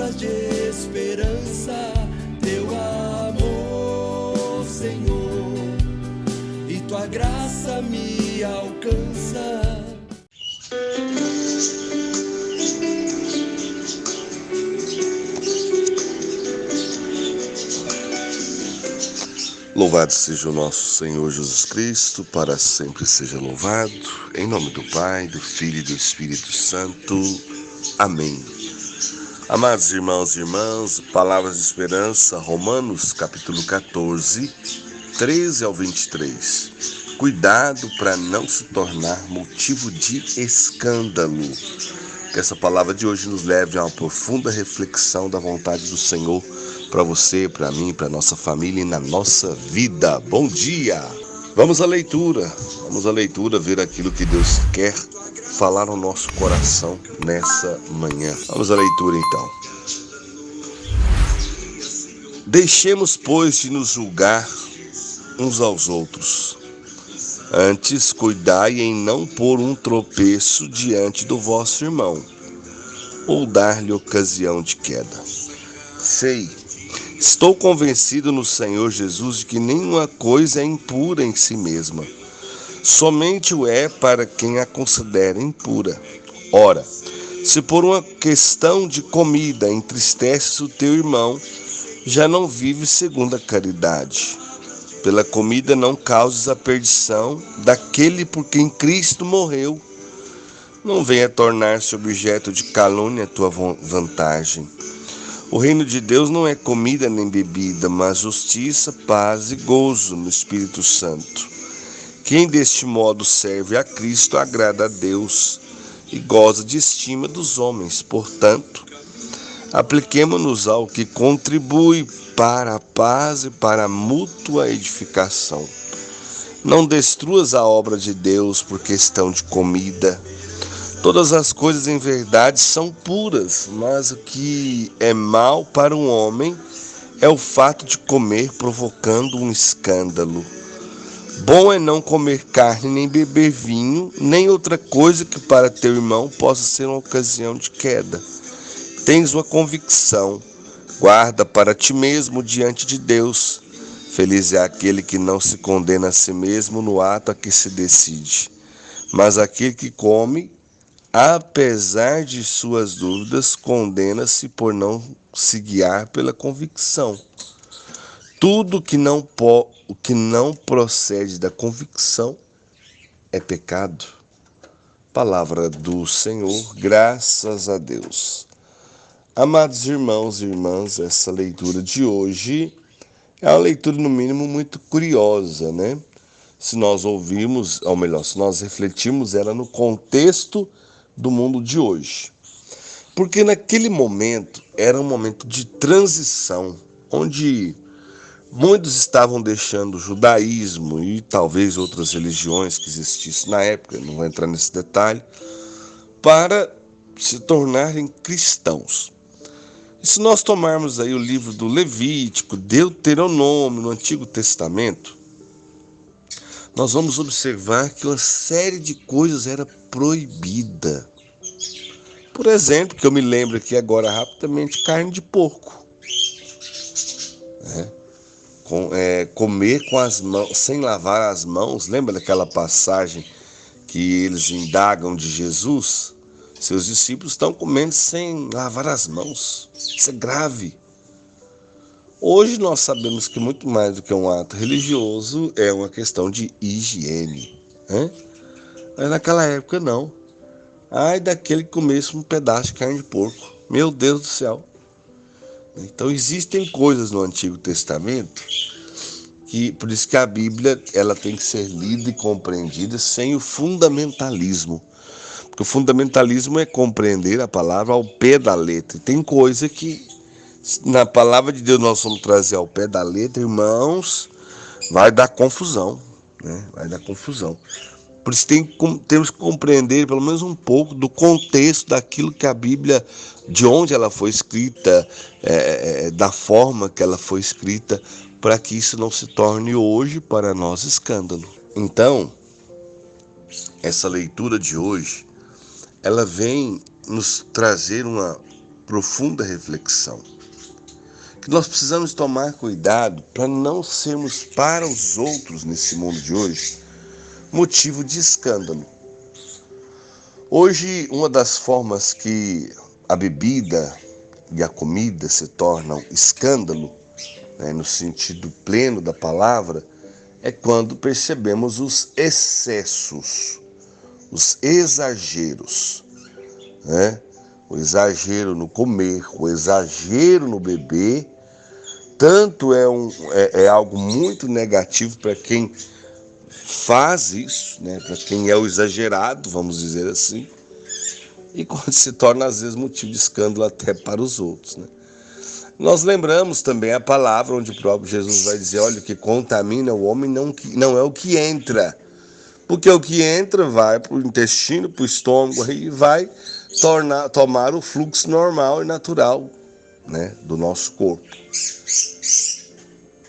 palavras de esperança, teu amor, Senhor, e tua graça me alcança. Louvado seja o nosso Senhor Jesus Cristo, para sempre seja louvado, em nome do Pai, do Filho e do Espírito Santo. Amém. Amados irmãos e irmãs, palavras de esperança, Romanos capítulo 14, 13 ao 23. Cuidado para não se tornar motivo de escândalo. Que essa palavra de hoje nos leve a uma profunda reflexão da vontade do Senhor para você, para mim, para nossa família e na nossa vida. Bom dia! Vamos à leitura, ver aquilo que Deus quer falar no nosso coração nessa manhã. Vamos à leitura então. Deixemos, pois, de nos julgar uns aos outros. Antes, cuidai em não pôr um tropeço diante do vosso irmão, ou dar-lhe ocasião de queda. Estou convencido no Senhor Jesus de que nenhuma coisa é impura em si mesma. Somente o é para quem a considera impura. Ora, se por uma questão de comida entristeces o teu irmão, já não vives segundo a caridade. Pela comida não causes a perdição daquele por quem Cristo morreu. Não venha tornar-se objeto de calúnia a tua vantagem. O reino de Deus não é comida nem bebida, mas justiça, paz e gozo no Espírito Santo. Quem deste modo serve a Cristo agrada a Deus e goza de estima dos homens. Portanto, apliquemo-nos ao que contribui para a paz e para a mútua edificação. Não destruas a obra de Deus por questão de comida. Todas as coisas em verdade são puras, mas o que é mal para um homem é o fato de comer provocando um escândalo. Bom é não comer carne, nem beber vinho, nem outra coisa que para teu irmão possa ser uma ocasião de queda. Tens uma convicção, guarda para ti mesmo diante de Deus. Feliz é aquele que não se condena a si mesmo no ato a que se decide, mas aquele que come, apesar de suas dúvidas, condena-se por não se guiar pela convicção. Tudo o que não procede da convicção é pecado. Palavra do Senhor, graças a Deus. Amados irmãos e irmãs, essa leitura de hoje é uma leitura, no mínimo, muito curiosa, né? Se nós ouvirmos, ou melhor, se nós refletirmos ela no contexto do mundo de hoje. Porque naquele momento era um momento de transição, onde muitos estavam deixando o judaísmo e talvez outras religiões que existissem na época, não vou entrar nesse detalhe, para se tornarem cristãos. E se nós tomarmos aí o livro do Levítico, Deuteronômio, no Antigo Testamento, nós vamos observar que uma série de coisas era proibida. Por exemplo, que eu me lembro aqui agora rapidamente, carne de porco. Comer com as mãos, sem lavar as mãos. Lembra daquela passagem que eles indagam de Jesus? Seus discípulos estão comendo sem lavar as mãos. Isso é grave. Hoje nós sabemos que muito mais do que um ato religioso é uma questão de higiene. Mas naquela época não. Ai daquele que comesse um pedaço de carne de porco. Meu Deus do céu. Então existem coisas no Antigo Testamento que, por isso que a Bíblia ela tem que ser lida e compreendida sem o fundamentalismo. Porque o fundamentalismo é compreender a palavra ao pé da letra. E tem coisa que na palavra de Deus nós vamos trazer ao pé da letra, irmãos, vai dar confusão, né? Vai dar confusão. Por isso temos que compreender pelo menos um pouco do contexto daquilo que a Bíblia, de onde ela foi escrita, da forma que ela foi escrita, para que isso não se torne hoje para nós escândalo. Então, essa leitura de hoje, ela vem nos trazer profunda reflexão. Que nós precisamos tomar cuidado para não sermos para os outros nesse mundo de hoje motivo de escândalo. Hoje, uma das formas que a bebida e a comida se tornam escândalo, né, no sentido pleno da palavra, é quando percebemos os excessos, os exageros, né? O exagero no comer, o exagero no beber, tanto é algo muito negativo para quem faz isso, né? Para quem é o exagerado, vamos dizer assim, e quando se torna às vezes motivo de escândalo até para os outros, né? Nós lembramos também a palavra onde o próprio Jesus vai dizer, olha, o que contamina o homem não é o que entra, porque o que entra vai para o intestino, para o estômago e vai tomar o fluxo normal e natural, né, do nosso corpo.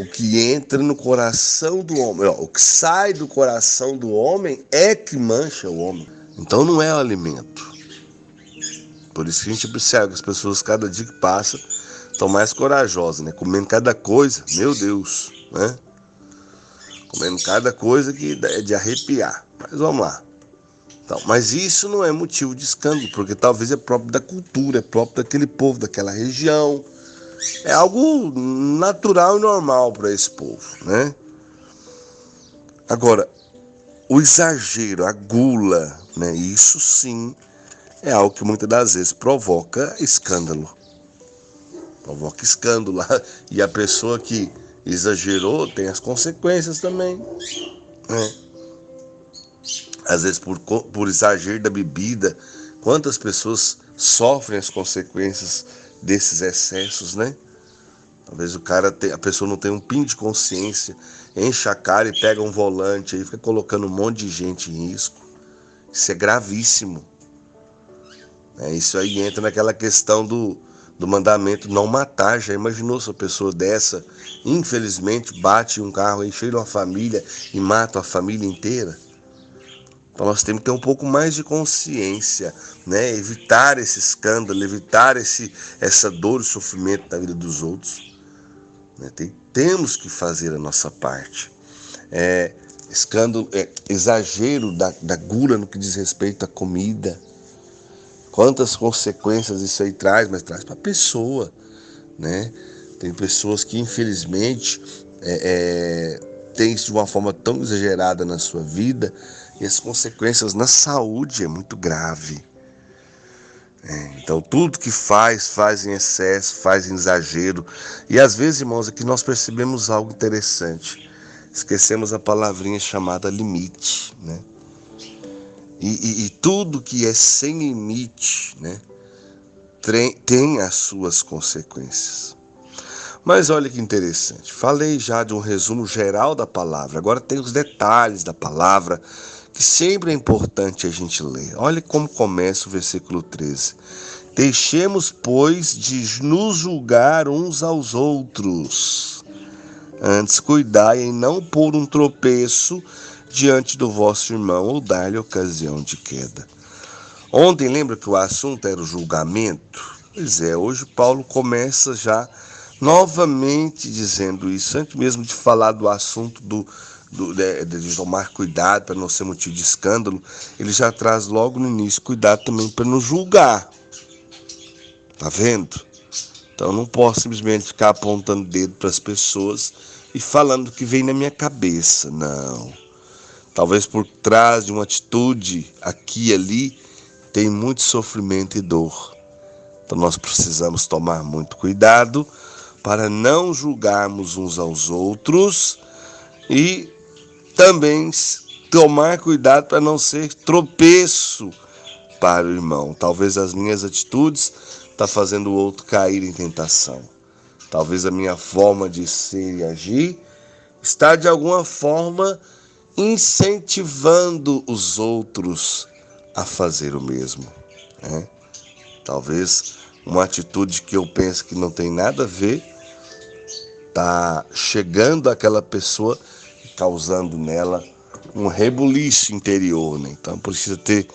O que entra no coração do homem, o que sai do coração do homem é que mancha o homem. Então não é o alimento. Por isso que a gente observa que as pessoas, cada dia que passa, estão mais corajosas, né? Comendo cada coisa, meu Deus, né? Comendo cada coisa que é de arrepiar. Mas vamos lá. Então, mas isso não é motivo de escândalo, porque talvez é próprio da cultura, é próprio daquele povo, daquela região. É algo natural e normal para esse povo, né? Agora, o exagero, a gula, né? Isso sim é algo que muitas das vezes provoca escândalo. Provoca escândalo. E a pessoa que exagerou tem as consequências também, né? Às vezes por exagero da bebida, quantas pessoas sofrem as consequências desses excessos, né? Talvez a pessoa não tenha um pingo de consciência, enche a cara e pega um volante aí, fica colocando um monte de gente em risco. Isso é gravíssimo. Isso aí entra naquela questão do mandamento não matar. Já imaginou se uma pessoa dessa, infelizmente, bate um carro aí cheio de uma família e mata a família inteira? Então nós temos que ter um pouco mais de consciência, né? Evitar esse escândalo, evitar essa dor e sofrimento da vida dos outros, né? Temos que fazer a nossa parte. Escândalo, exagero da gula no que diz respeito à comida. Quantas consequências isso aí traz, mas traz para a pessoa, né? Tem pessoas que infelizmente têm isso de uma forma tão exagerada na sua vida, e as consequências na saúde é muito grave. Então tudo que faz em excesso, faz em exagero. E às vezes, irmãos, aqui nós percebemos algo interessante. Esquecemos a palavrinha chamada limite, né? E tudo que é sem limite, né, tem as suas consequências. Mas olha que interessante, falei já de um resumo geral da palavra, agora tem os detalhes da palavra, que sempre é importante a gente ler. Olha como começa o versículo 13. Deixemos, pois, de nos julgar uns aos outros. Antes, cuidai em não pôr um tropeço diante do vosso irmão ou dar-lhe ocasião de queda. Ontem, lembra que o assunto era o julgamento? Pois é, hoje Paulo começa já novamente dizendo isso, antes mesmo de falar do assunto de tomar cuidado para não ser motivo de escândalo, ele já traz logo no início cuidado também para nos julgar. Tá vendo? Então não posso simplesmente ficar apontando o dedo para as pessoas e falando o que vem na minha cabeça, não. Talvez por trás de uma atitude aqui e ali tem muito sofrimento e dor. Então nós precisamos tomar muito cuidado para não julgarmos uns aos outros e também tomar cuidado para não ser tropeço para o irmão. Talvez as minhas atitudes estão fazendo o outro cair em tentação. Talvez a minha forma de ser e agir está de alguma forma incentivando os outros a fazer o mesmo, né? Talvez uma atitude que eu penso que não tem nada a ver está chegando àquela pessoa e causando nela um rebuliço interior, né? Então precisa ter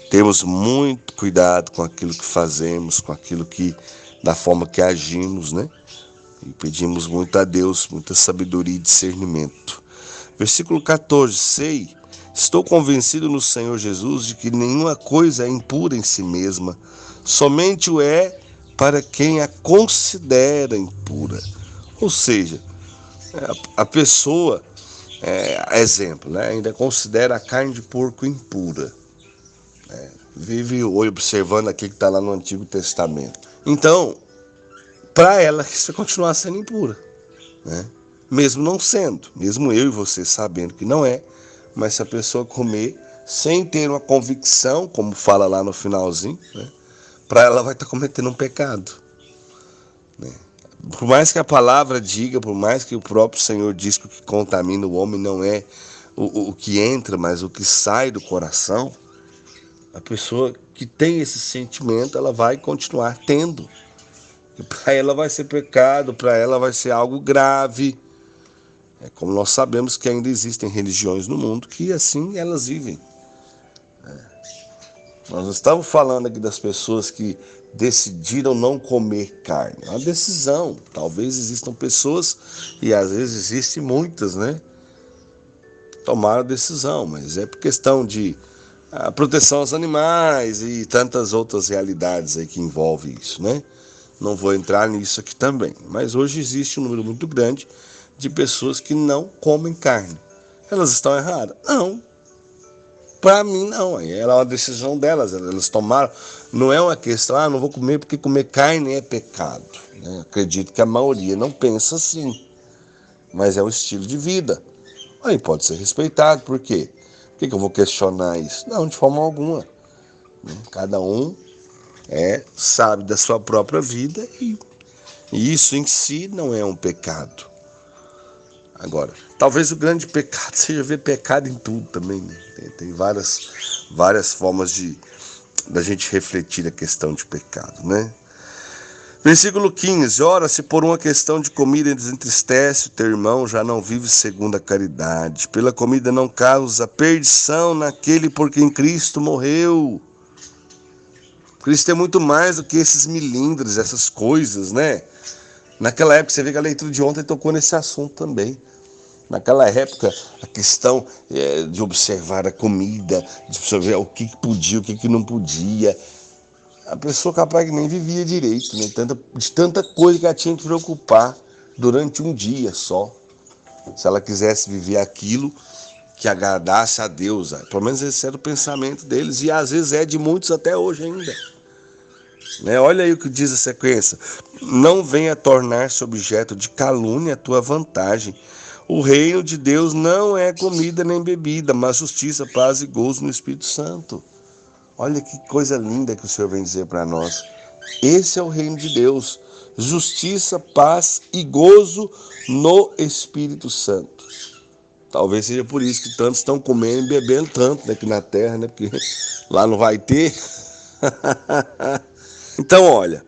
Temos muito cuidado com aquilo que fazemos, com aquilo que, da forma que agimos, né? E pedimos muito a Deus, muita sabedoria e discernimento. Versículo 14, sei, estou convencido no Senhor Jesus de que nenhuma coisa é impura em si mesma, somente o é para quem a considera impura. Ou seja, a pessoa, exemplo, né, ainda considera a carne de porco impura. Vive observando aquilo que está lá no Antigo Testamento. Então, para ela, isso vai continuar sendo impura, né? Mesmo não sendo, mesmo eu e você sabendo que não é, mas se a pessoa comer sem ter uma convicção, como fala lá no finalzinho, né, para ela vai estar cometendo um pecado, né? Por mais que a palavra diga, por mais que o próprio Senhor diz que o que contamina o homem não é o que entra, mas o que sai do coração, a pessoa que tem esse sentimento, ela vai continuar tendo. Para ela vai ser pecado, para ela vai ser algo grave. Como nós sabemos que ainda existem religiões no mundo que assim elas vivem. Nós não estamos falando aqui das pessoas que decidiram não comer carne. É uma decisão. Talvez existam pessoas, e às vezes existem muitas, né? Tomaram a decisão, mas é por questão de proteção aos animais e tantas outras realidades aí que envolvem isso, né? Não vou entrar nisso aqui também, mas hoje existe um número muito grande de pessoas que não comem carne. Elas estão erradas? Não. Para mim, não. Era uma decisão delas. Elas tomaram. Não é uma questão, não vou comer porque comer carne é pecado, né? Acredito que a maioria não pensa assim. Mas é um estilo de vida. Aí pode ser respeitado. Por quê? Por que eu vou questionar isso? Não, de forma alguma. Cada um sabe da sua própria vida e isso em si não é um pecado. Agora, talvez o grande pecado seja ver pecado em tudo também, né? Tem várias formas da gente refletir a questão de pecado, né? Versículo 15, ora, se por uma questão de comida desentristece o teu irmão, já não vive segundo a caridade. Pela comida não causa perdição naquele por quem Cristo morreu. Cristo é muito mais do que esses milindres, essas coisas, né? Naquela época, você vê que a leitura de ontem tocou nesse assunto também. Naquela época, a questão de observar a comida, de observar o que podia, o que não podia. A pessoa capaz que nem vivia direito, né? De tanta coisa que ela tinha que preocupar durante um dia só. Se ela quisesse viver aquilo que agradasse a Deus. Pelo menos esse era o pensamento deles, e às vezes é de muitos até hoje ainda. Olha aí o que diz a sequência. Não venha tornar-se objeto de calúnia a tua vantagem. O reino de Deus não é comida nem bebida, mas justiça, paz e gozo no Espírito Santo. Olha que coisa linda que o Senhor vem dizer para nós. Esse é o reino de Deus. Justiça, paz e gozo no Espírito Santo. Talvez seja por isso que tantos estão comendo e bebendo tanto aqui na terra, né? Porque lá não vai ter. Então, olha,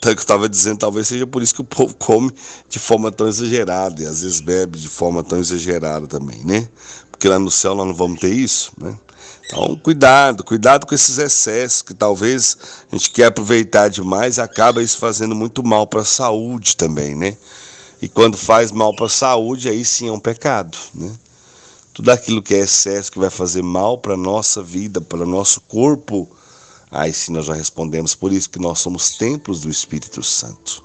que eu estava dizendo, talvez seja por isso que o povo come de forma tão exagerada e às vezes bebe de forma tão exagerada também, né? Porque lá no céu nós não vamos ter isso, né? Então, cuidado com esses excessos que talvez a gente quer aproveitar demais e acaba isso fazendo muito mal para a saúde também, né? E quando faz mal para a saúde, aí sim é um pecado, né? Tudo aquilo que é excesso, que vai fazer mal para a nossa vida, para o nosso corpo, aí sim nós já respondemos, por isso que nós somos templos do Espírito Santo.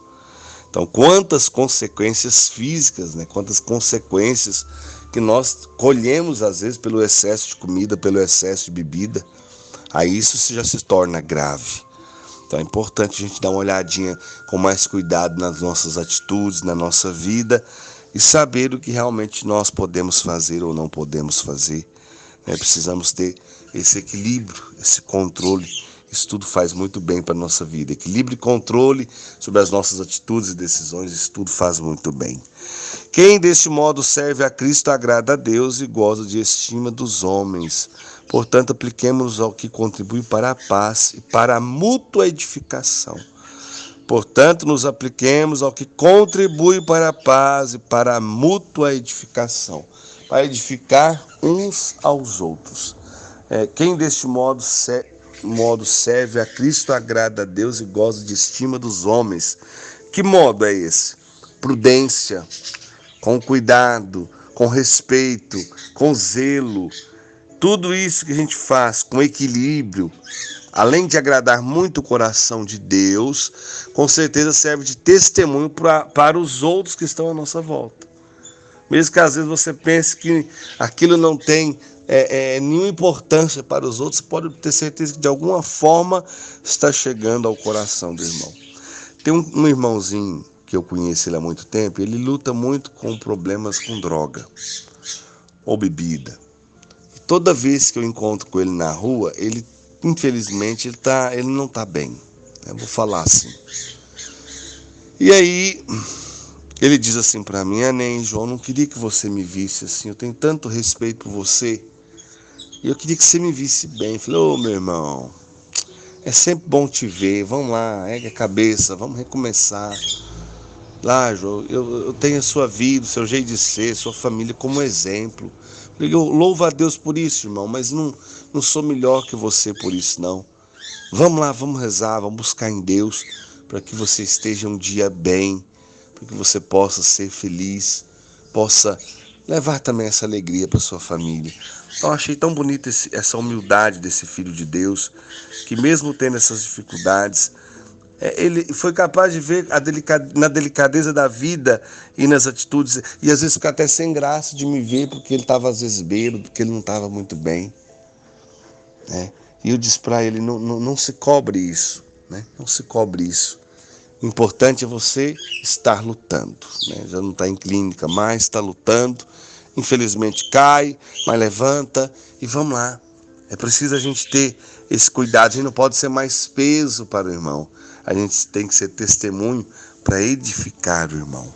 Então, quantas consequências físicas, né? Quantas consequências que nós colhemos, às vezes, pelo excesso de comida, pelo excesso de bebida, aí isso já se torna grave. Então é importante a gente dar uma olhadinha com mais cuidado nas nossas atitudes, na nossa vida, e saber o que realmente nós podemos fazer ou não podemos fazer. Precisamos ter esse equilíbrio, esse controle. Isso tudo faz muito bem para a nossa vida. Equilíbrio e controle sobre as nossas atitudes e decisões, isso tudo faz muito bem. Quem deste modo serve a Cristo agrada a Deus e goza de estima dos homens. Portanto, apliquemos-nos ao que contribui para a paz e para a mútua edificação. Portanto, nos apliquemos ao que contribui para a paz e para a mútua edificação. Para edificar uns aos outros. Quem deste modo serve a Cristo agrada a Deus e goza de estima dos homens. Que modo é esse? Prudência, com cuidado, com respeito, com zelo. Tudo isso que a gente faz com equilíbrio, além de agradar muito o coração de Deus, com certeza serve de testemunho para os outros que estão à nossa volta. Mesmo que às vezes você pense que aquilo não tem nenhuma importância para os outros, você pode ter certeza que de alguma forma está chegando ao coração do irmão. Tem um irmãozinho que eu conheço ele há muito tempo, ele luta muito com problemas com droga ou bebida. Toda vez que eu encontro com ele na rua, ele, infelizmente, ele não está bem. Eu vou falar assim. E aí, ele diz assim para mim: Enem, João, não queria que você me visse assim, eu tenho tanto respeito por você, e eu queria que você me visse bem. Eu falei: ô meu irmão, é sempre bom te ver, vamos lá, ergue a cabeça, vamos recomeçar. Lá, João, eu tenho a sua vida, o seu jeito de ser, sua família como exemplo. Eu louvo a Deus por isso, irmão, mas não sou melhor que você por isso, não. Vamos lá, vamos rezar, vamos buscar em Deus, para que você esteja um dia bem, para que você possa ser feliz, possa levar também essa alegria para sua família. Então, achei tão bonita essa humildade desse filho de Deus, que mesmo tendo essas dificuldades, ele foi capaz de ver na delicadeza da vida e nas atitudes, e às vezes fica até sem graça de me ver, porque ele estava às vezes bêbado, porque ele não estava muito bem, né? E eu disse para ele: não se cobre isso, né? Não se cobre isso. O importante é você estar lutando, né? Já não está em clínica mais, está lutando. Infelizmente cai, mas levanta e vamos lá. É preciso a gente ter esse cuidado. A gente não pode ser mais peso para o irmão. A gente tem que ser testemunho para edificar o irmão.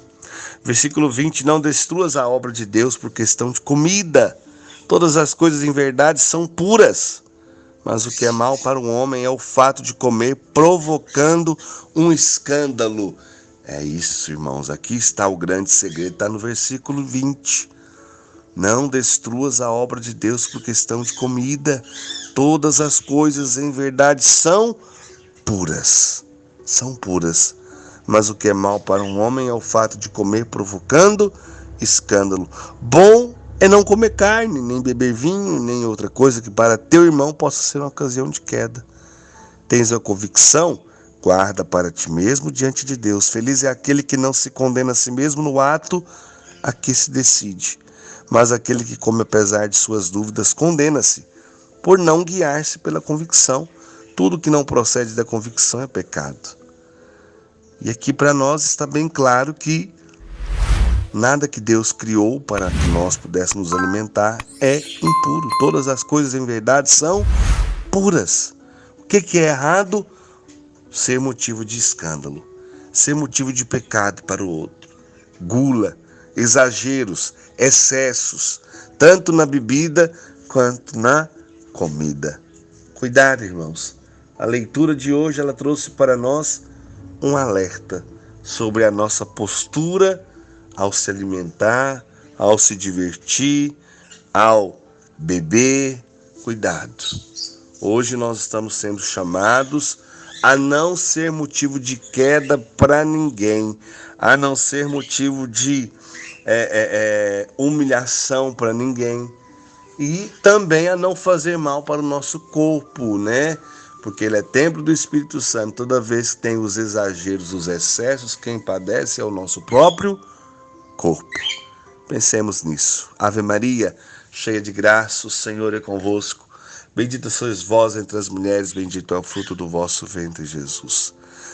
Versículo 20: não destruas a obra de Deus por questão de comida. Todas as coisas em verdade são puras, mas o que é mal para o homem é o fato de comer, provocando um escândalo. É isso, irmãos. Aqui está o grande segredo. Está no versículo 20. Não destruas a obra de Deus por questão de comida. Todas as coisas em verdade são puras. São puras. Mas o que é mal para um homem é o fato de comer, provocando escândalo. Bom é não comer carne, nem beber vinho, nem outra coisa que para teu irmão possa ser uma ocasião de queda. Tens a convicção? Guarda para ti mesmo diante de Deus. Feliz é aquele que não se condena a si mesmo no ato a que se decide. Mas aquele que come apesar de suas dúvidas condena-se, por não guiar-se pela convicção. Tudo que não procede da convicção é pecado. E aqui para nós está bem claro que nada que Deus criou para que nós pudéssemos nos alimentar é impuro. Todas as coisas em verdade são puras. O que é errado? Ser motivo de escândalo, ser motivo de pecado para o outro. Gula, exageros, excessos, tanto na bebida quanto na comida. Cuidado, irmãos. A leitura de hoje, ela trouxe para nós um alerta sobre a nossa postura ao se alimentar, ao se divertir, ao beber. Cuidado. Hoje nós estamos sendo chamados a não ser motivo de queda para ninguém, a não ser motivo de humilhação para ninguém, e também a não fazer mal para o nosso corpo, né? Porque ele é templo do Espírito Santo. Toda vez que tem os exageros, os excessos, quem padece é o nosso próprio corpo. Pensemos nisso. Ave Maria, cheia de graça, o Senhor é convosco. Bendita sois vós entre as mulheres, bendito é o fruto do vosso ventre, Jesus.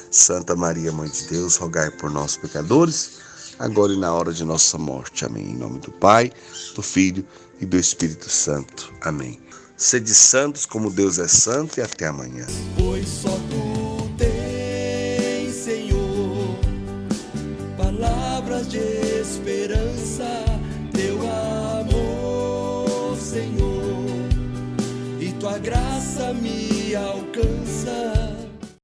Santa Maria, Mãe de Deus, rogai por nós, pecadores, agora e na hora de nossa morte. Amém. Em nome do Pai, do Filho e do Espírito Santo. Amém. Sede santos como Deus é santo, e até amanhã. Pois só tu tens, Senhor, palavras de esperança.